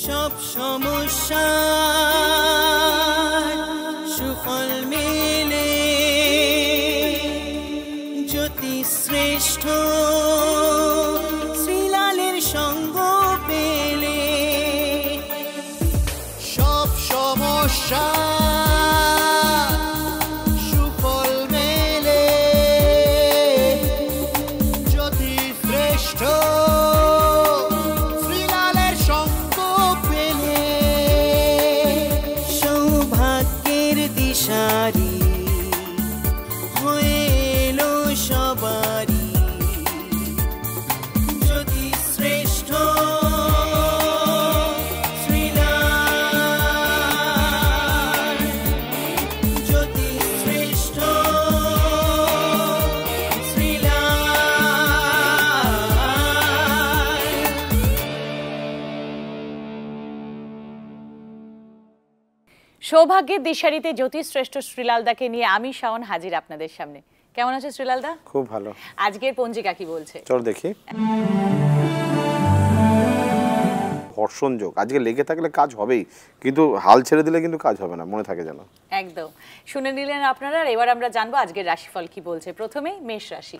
সব সমস্যা সুফল মেলে জ্যোতি শ্রেষ্ঠ শ্রীলালের সঙ্গ পেলে সব সমস্যা সুফল মেলে জ্যোতি শ্রেষ্ঠ শ্রীলালের সঙ্গ পেলে সৌভাগ্যের দিশারি হয়ে এলো সবারই জ্যোতি শ্রেষ্ঠ শ্রীলাল জ্যোতি শ্রেষ্ঠ সৌভাগ্যের দিশারিতে জ্যোতিশ্রেষ্ঠ শ্রীলালদাকে নিয়ে আমি শাওন হাজির আপনাদের সামনে। কেমন আছে শ্রীলালদা? খুব ভালো। আজকের পঞ্জিকা কি বলছে? চল দেখি। ঘর্ষণ যোগ আজকে লেগে থাকলে কাজ হবেই, কিন্তু হাল ছেড়ে দিলে কিন্তু কাজ হবে না, মনে থাকে যেন। একদম শুনে নিলেন আপনারা। এবার আমরা জানবো আজকের রাশিফল কি বলছে। প্রথমেই মেষ রাশি।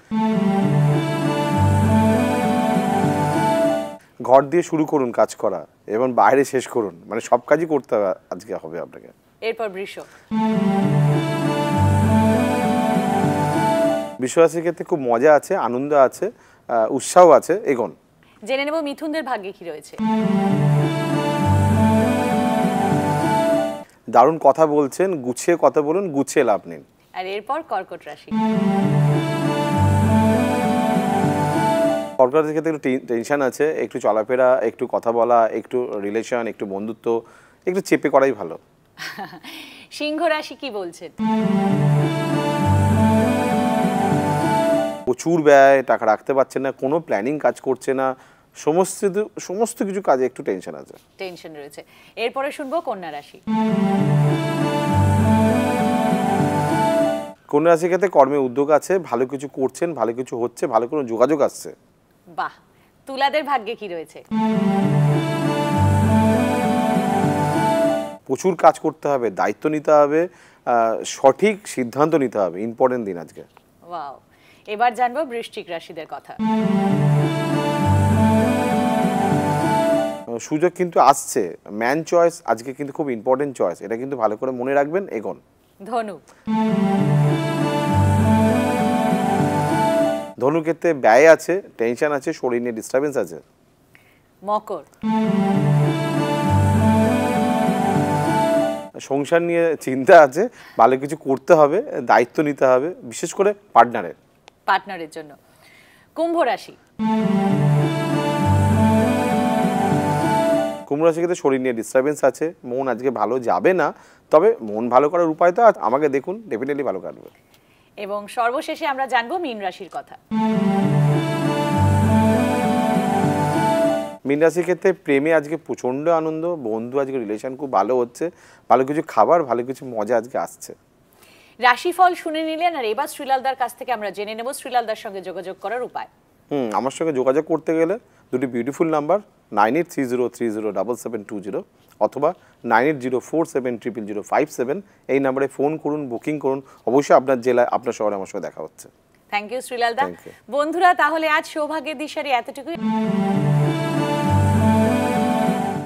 ঘর দিয়ে শুরু করুন কাজ করা এবং বাইরে শেষ করুন, মানে সব কাজই করতে হবে আজকে হবে আপনাকে। এরপর বৃষ। বৃষ রাশির ক্ষেত্রে খুব মজা আছে, আনন্দ আছে, উৎসাহ আছে। এগোন। জেনে নেব মিথুনদের ভাগ্যে কি রয়েছে। দারুণ কথা বলছেন, গুছিয়ে কথা বলুন, গুছিয়ে লাভ নিন। আর এরপর কর্কট রাশি। কর্কট রাশির ক্ষেত্রে একটু টেনশন আছে, একটু চলাফেরা, একটু কথা বলা, একটু রিলেশন, একটু বন্ধুত্ব একটু চেপে করাই ভালো। সিংহ রাশি কি বলছেন? প্রচুর ব্যয়, টাকা রাখতে পারছেন না, কোনো প্ল্যানিং কাজ করছে না, সমস্ত কিছু কাজে একটু টেনশন আছে, টেনশন রয়েছে। এরপরে শুনবো কন্যা রাশি। কন্যা রাশির ক্ষেত্রে কর্মে উদ্যোগ আছে, ভালো কিছু করছেন, ভালো কিছু হচ্ছে, ভালো কোনো যোগাযোগ আসছে। বাহ। তুলাদের ভাগ্যে কি রয়েছে? প্রচুর কাজ করতে হবে, দায়িত্ব নিতে হবে, সঠিক সিদ্ধান্ত নিতে হবে। ইম্পর্টেন্ট দিন আজকে। ওয়াও। এবার জানবো বৃশ্চিক রাশিদের কথা। সুযোগ কিন্তু আসছে, ম্যান চয়েস আজকে কিন্তু খুব ইম্পর্টেন্ট চয়েস, এটা কিন্তু ভালো করে মনে রাখবেন। এগোন। ধনু। ধনুর ক্ষেত্রে ব্যয় আছে, টেনশন আছে, শরীর নিয়ে ডিস্টারবেন্স আছে। মকর। সংসার নিয়ে চিন্তা আছে, ভালো কিছু করতে হবে, দায়িত্ব নিতে হবে, বিশেষ করে পার্টনারের জন্য। কুম্ভ রাশি। কুম্ভ রাশির ক্ষেত্রে শরীর নিয়ে ডিস্টারবেন্স আছে, মন আজকে ভালো যাবে না, তবে মন ভালো করার উপায় তো আমাকে দেখুন, ডেফিনেটলি ভালো কাটবে। এবং সর্বশেষে আমরা জানবো মীন রাশির কথা। মীন রাশির ক্ষেত্রে প্রেমে আজকে প্রচন্ড আনন্দ, বন্ধু আজকে রিলেশন খুব ভালো হচ্ছে, ভালো কিছু খাবার, ভালো কিছু মজা আজকে আসছে। রাশিফল শুনে নিলেন, আর এবার শ্রীলালদার কাছ থেকে আমরা জেনে নেব শ্রীলালদার সঙ্গে যোগাযোগ করার উপায়। আমার সঙ্গে যোগাযোগ করতে গেলে দুটি বিউটিফুল নাম্বার 9830307720 অথবা 9804700057, এই নাম্বারে ফোন করুন, বুকিং করুন। অবশ্যই আপনার জেলায়, আপনার শহরে আমার সঙ্গে দেখা হচ্ছে। থ্যাংক ইউ শ্রীলালদা। বন্ধুরা, তাহলে আজ সৌভাগ্যের দিশারি এতটুকুই।